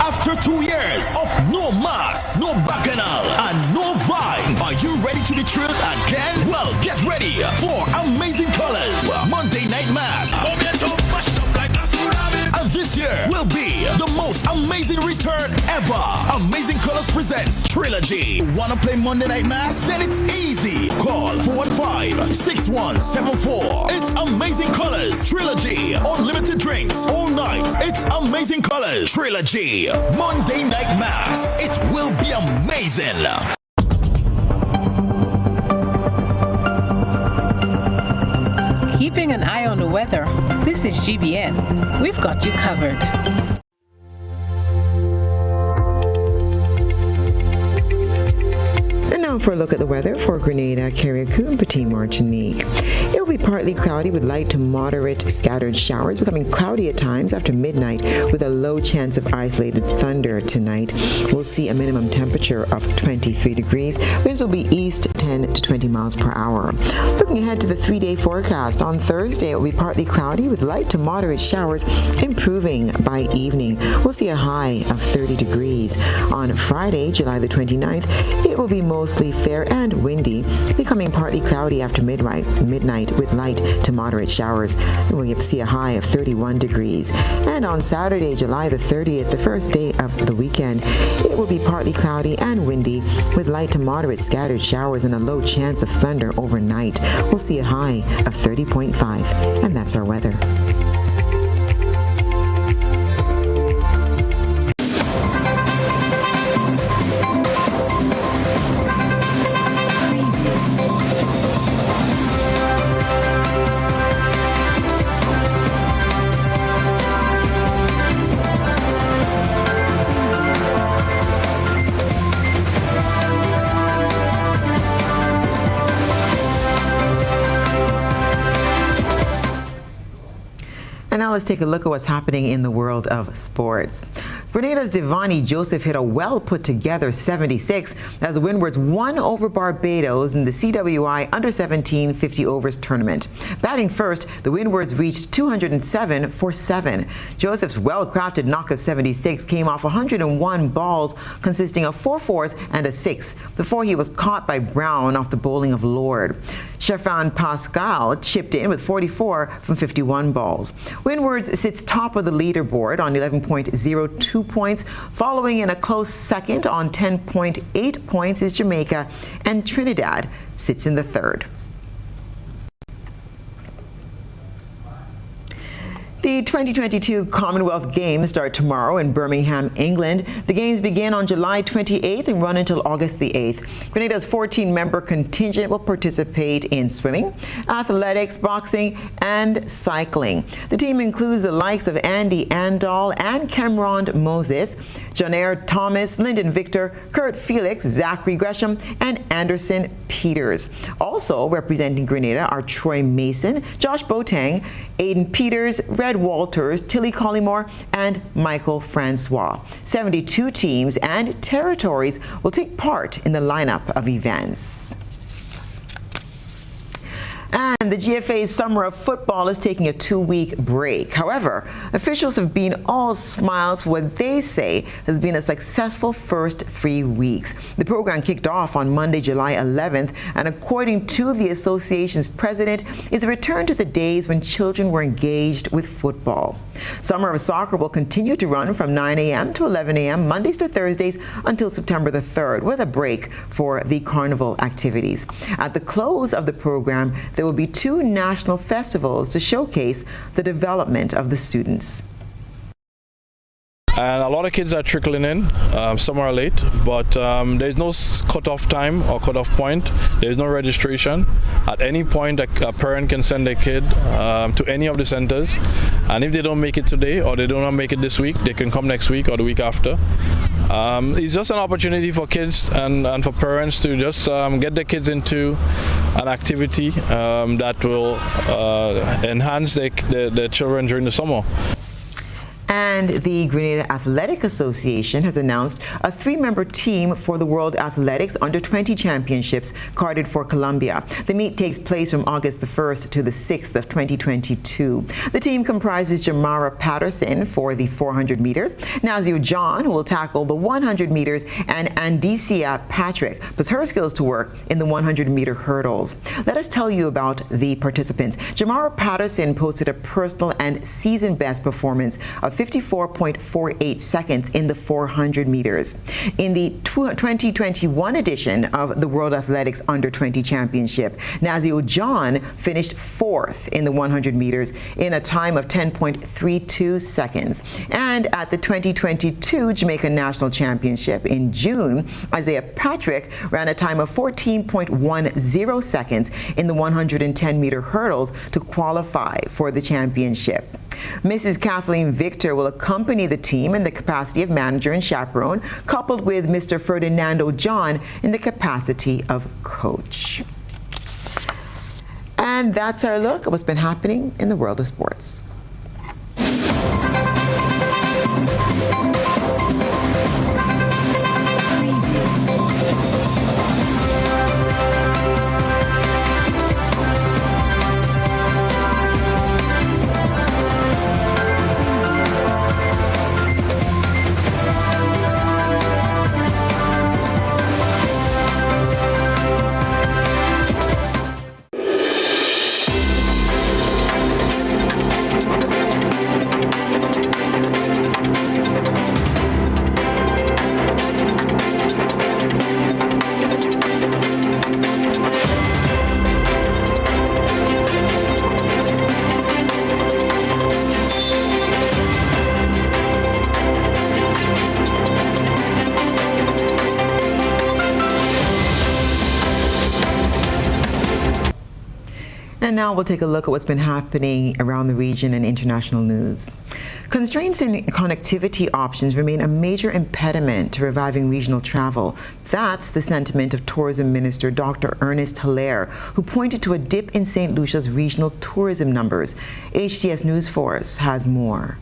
After 2 years of no mass, no bacchanal, and no vibe, are you ready to be thrilled again? Well, get ready for Amazing Colors Monday Night Mass. And this year will be the most amazing return ever. Amazing Colors presents Trilogy. Wanna play Monday Night Mass? Then it's easy. Call 415-6174. It's Amazing Colors Trilogy. Unlimited drinks all night. It's Amazing Colors Trilogy. Monday Night Mass. It will be amazing. Keeping an eye on the weather. This is GBN. We've got you covered. now for a look at the weather for Grenada, Carriacou, and Petit Martinique. It will be partly cloudy with light to moderate scattered showers, becoming cloudy at times after midnight with a low chance of isolated thunder tonight. We'll see a minimum temperature of 23 degrees. Winds will be east 10 to 20 miles per hour. Looking ahead to the 3-day forecast, on Thursday it will be partly cloudy with light to moderate showers, improving by evening. We'll see a high of 30 degrees. On Friday, July the 29th, it will be mostly fair and windy, becoming partly cloudy after midnight with light to moderate showers. We'll see a high of 31 degrees. And on Saturday, July the 30th, the first day of the weekend, it will be partly cloudy and windy with light to moderate scattered showers and a low chance of thunder overnight. We'll see a high of 30.5. And that's our weather. And now let's take a look at what's happening in the world of sports. Grenada's Devani Joseph hit a well-put-together 76 as the Windwards won over Barbados in the CWI Under-17 50 overs tournament. Batting first, the Windwards reached 207 for 7. Joseph's well-crafted knock of 76 came off 101 balls, consisting of 4 fours and a 6, before he was caught by Brown off the bowling of Lord. Stefan Pascal chipped in with 44 from 51 balls. Windwards sits top of the leaderboard on 11.02 points. Following in a close second on 10.8 points is Jamaica, and Trinidad sits in the third. The 2022 Commonwealth Games start tomorrow in Birmingham, England. The Games begin on July 28th and run until August the 8th. Grenada's 14-member contingent will participate in swimming, athletics, boxing, and cycling. The team includes the likes of Andy Andal and Cameron Moses, Jonair Thomas, Lyndon Victor, Kurt Felix, Zachary Gresham, and Anderson Peters. Also representing Grenada are Troy Mason, Josh Boateng, Aiden Peters, Red Walters, Tilly Collymore, and Michael Francois. 72 teams and territories will take part in the lineup of events. And the GFA's summer of football is taking a 2-week break. However, officials have been all smiles for what they say has been a successful first 3 weeks. The program kicked off on Monday, July 11th, and according to the association's president, is a return to the days when children were engaged with football. Summer of Soccer will continue to run from 9 a.m. to 11 a.m. Mondays to Thursdays until September the 3rd, with a break for the carnival activities. At the close of the program, there will be 2 national festivals to showcase the development of the students. And a lot of kids are trickling in. Some are late, but there's no cutoff time or cutoff point. There's no registration. At any point, a parent can send their kid to any of the centers. And if they don't make it today or they do not make it this week, they can come next week or the week after. It's just an opportunity for kids and for parents to just get their kids into an activity that will enhance their children during the summer. And the Grenada Athletic Association has announced a 3-member team for the World Athletics Under-20 Championships carded for Colombia. The meet takes place from August the 1st to the 6th of 2022. The team comprises Jamara Patterson for the 400 meters, Nazio John, who will tackle the 100 meters, and Andicia Patrick puts her skills to work in the 100-meter hurdles. Let us tell you about the participants. Jamara Patterson posted a personal and season best performance of 54.48 seconds in the 400 meters. In the 2021 edition of the World Athletics Under-20 Championship, Nazio John finished 4th in the 100 meters in a time of 10.32 seconds. And at the 2022 Jamaica National Championship in June, Isaiah Patrick ran a time of 14.10 seconds in the 110-meter hurdles to qualify for the championship. Mrs. Kathleen Victor will accompany the team in the capacity of manager and chaperone, coupled with Mr. Ferdinando John in the capacity of coach. And that's our look at what's been happening in the world of sports. And now we'll take a look at what's been happening around the region and international news. Constraints in connectivity options remain a major impediment to reviving regional travel. That's the sentiment of Tourism Minister Dr. Ernest Hilaire, who pointed to a dip in St. Lucia's regional tourism numbers. HTS News Force has more.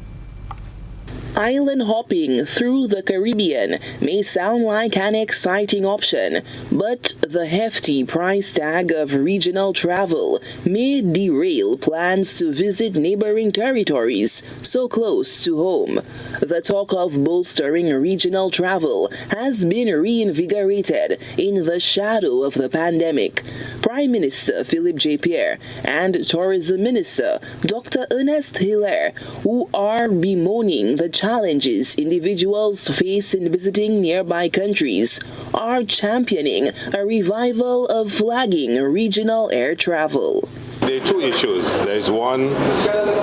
Island hopping through the Caribbean may sound like an exciting option, but the hefty price tag of regional travel may derail plans to visit neighboring territories so close to home. The talk of bolstering regional travel has been reinvigorated in the shadow of the pandemic. Prime Minister Philip J. Pierre and Tourism Minister Dr. Ernest Hilaire, who are bemoaning the challenges individuals face in visiting nearby countries, are championing a revival of flagging regional air travel. There are two issues. There's one,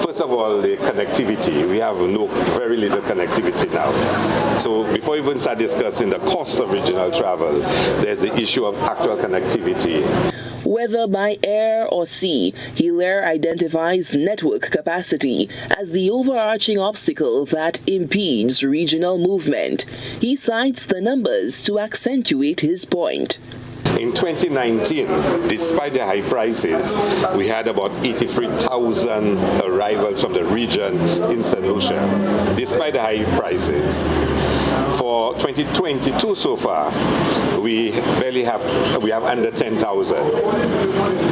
first of all, the connectivity. We have very little connectivity now. So before we even start discussing the cost of regional travel, there's the issue of actual connectivity. Whether by air or sea, Hilaire identifies network capacity as the overarching obstacle that impedes regional movement. He cites the numbers to accentuate his point. In 2019, despite the high prices, we had about 83,000 arrivals from the region in St. Lucia, despite the high prices. For 2022 so far, we have under 10,000.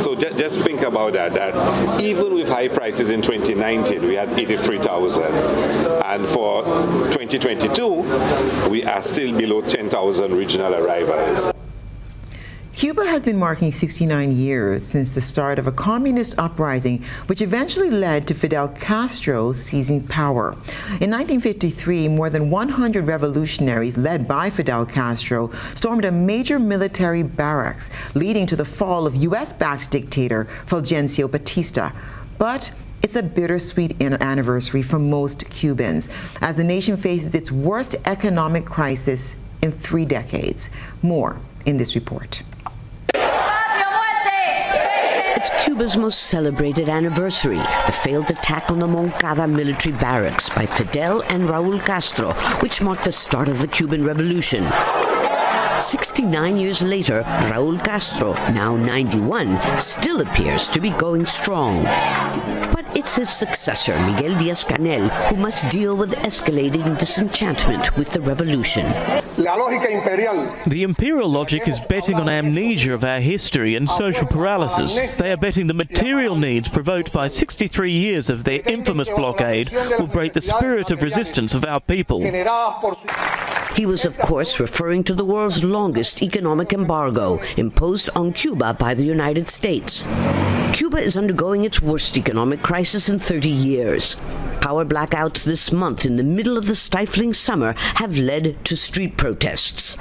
So just think about that even with high prices in 2019, we had 83,000. And for 2022, we are still below 10,000 regional arrivals. Cuba has been marking 69 years since the start of a communist uprising, which eventually led to Fidel Castro seizing power. In 1953, more than 100 revolutionaries led by Fidel Castro stormed a major military barracks, leading to the fall of U.S.-backed dictator Fulgencio Batista. But it's a bittersweet anniversary for most Cubans, as the nation faces its worst economic crisis in 3 decades. More in this report. It's Cuba's most celebrated anniversary, the failed attack on the Moncada military barracks by Fidel and Raúl Castro, which marked the start of the Cuban Revolution. 69 years later, Raúl Castro, now 91, still appears to be going strong. But it's his successor, Miguel Díaz-Canel, who must deal with escalating disenchantment with the revolution. The imperial logic is betting on amnesia of our history and social paralysis. They are betting the material needs provoked by 63 years of their infamous blockade will break the spirit of resistance of our people. He was, of course, referring to the world's longest economic embargo imposed on Cuba by the United States. Cuba is undergoing its worst economic crisis in 30 years. Power blackouts this month in the middle of the stifling summer have led to street protests,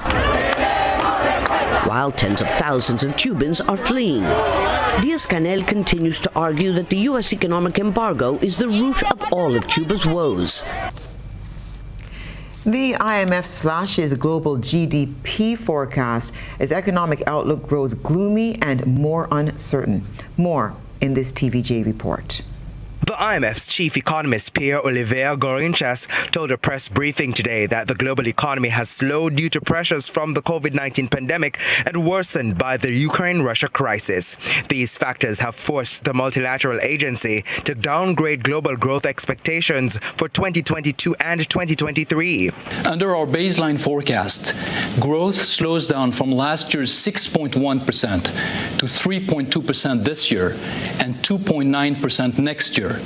while tens of thousands of Cubans are fleeing. Díaz-Canel continues to argue that the U.S. economic embargo is the root of all of Cuba's woes. The IMF slashes global GDP forecast as economic outlook grows gloomy and more uncertain. More in this TVJ report. The IMF's chief economist Pierre-Olivier Gorinchas told a press briefing today that the global economy has slowed due to pressures from the COVID-19 pandemic and worsened by the Ukraine-Russia crisis. These factors have forced the multilateral agency to downgrade global growth expectations for 2022 and 2023. Under our baseline forecast, growth slows down from last year's 6.1% to 3.2% this year and 2.9% next year,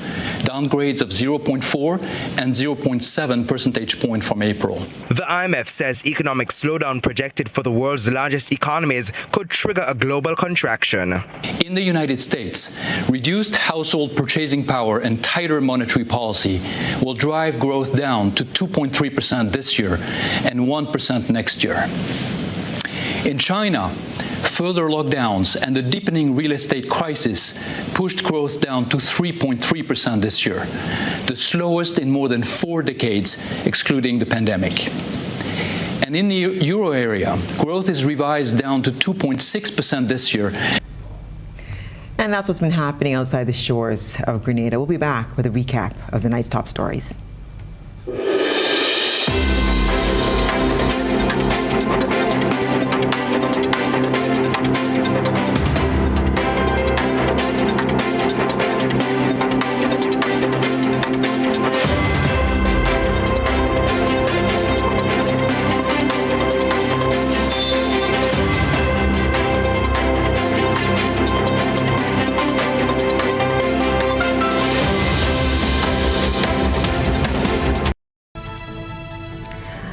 downgrades of 0.4 and 0.7 percentage point from April. The IMF says economic slowdown projected for the world's largest economies could trigger a global contraction. In the United States, reduced household purchasing power and tighter monetary policy will drive growth down to 2.3% this year and 1% next year. In China, further lockdowns and the deepening real estate crisis pushed growth down to 3.3% this year, the slowest in more than 4 decades, excluding the pandemic. And in the euro area, growth is revised down to 2.6% this year. And that's what's been happening outside the shores of Grenada. We'll be back with a recap of the night's top stories.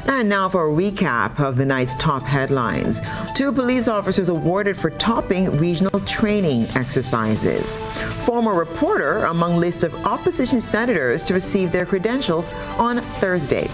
And now for a recap of the night's top headlines. 2 police officers awarded for topping regional training exercises. Former reporter among list of opposition senators to receive their credentials on Thursday.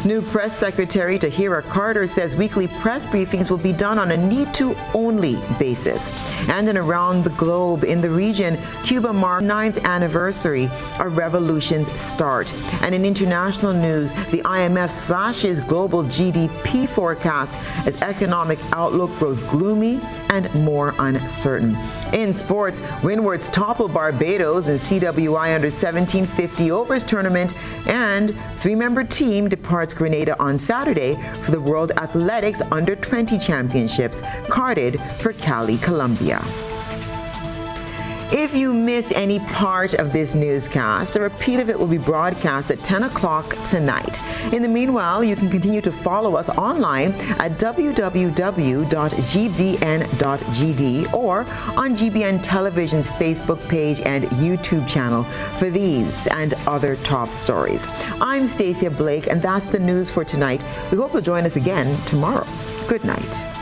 New press secretary Tahira Carter says weekly press briefings will be done on a need-to-only basis. And in around the globe, in the region, Cuba marked 9th anniversary of revolution's start. And in international news, the IMF slashes global GDP forecast as economic outlook grows gloomy and more uncertain. In sports, Windward's topple Barbados in CWI under 17 50 overs tournament, and 3-member team departs Grenada on Saturday for the World Athletics Under 20 Championships, carded for Cali, Colombia. If you miss any part of this newscast, a repeat of it will be broadcast at 10 o'clock tonight. In the meanwhile, you can continue to follow us online at www.gbn.gd or on GBN Television's Facebook page and YouTube channel for these and other top stories. I'm Stacia Blake, and that's the news for tonight. We hope you'll join us again tomorrow. Good night.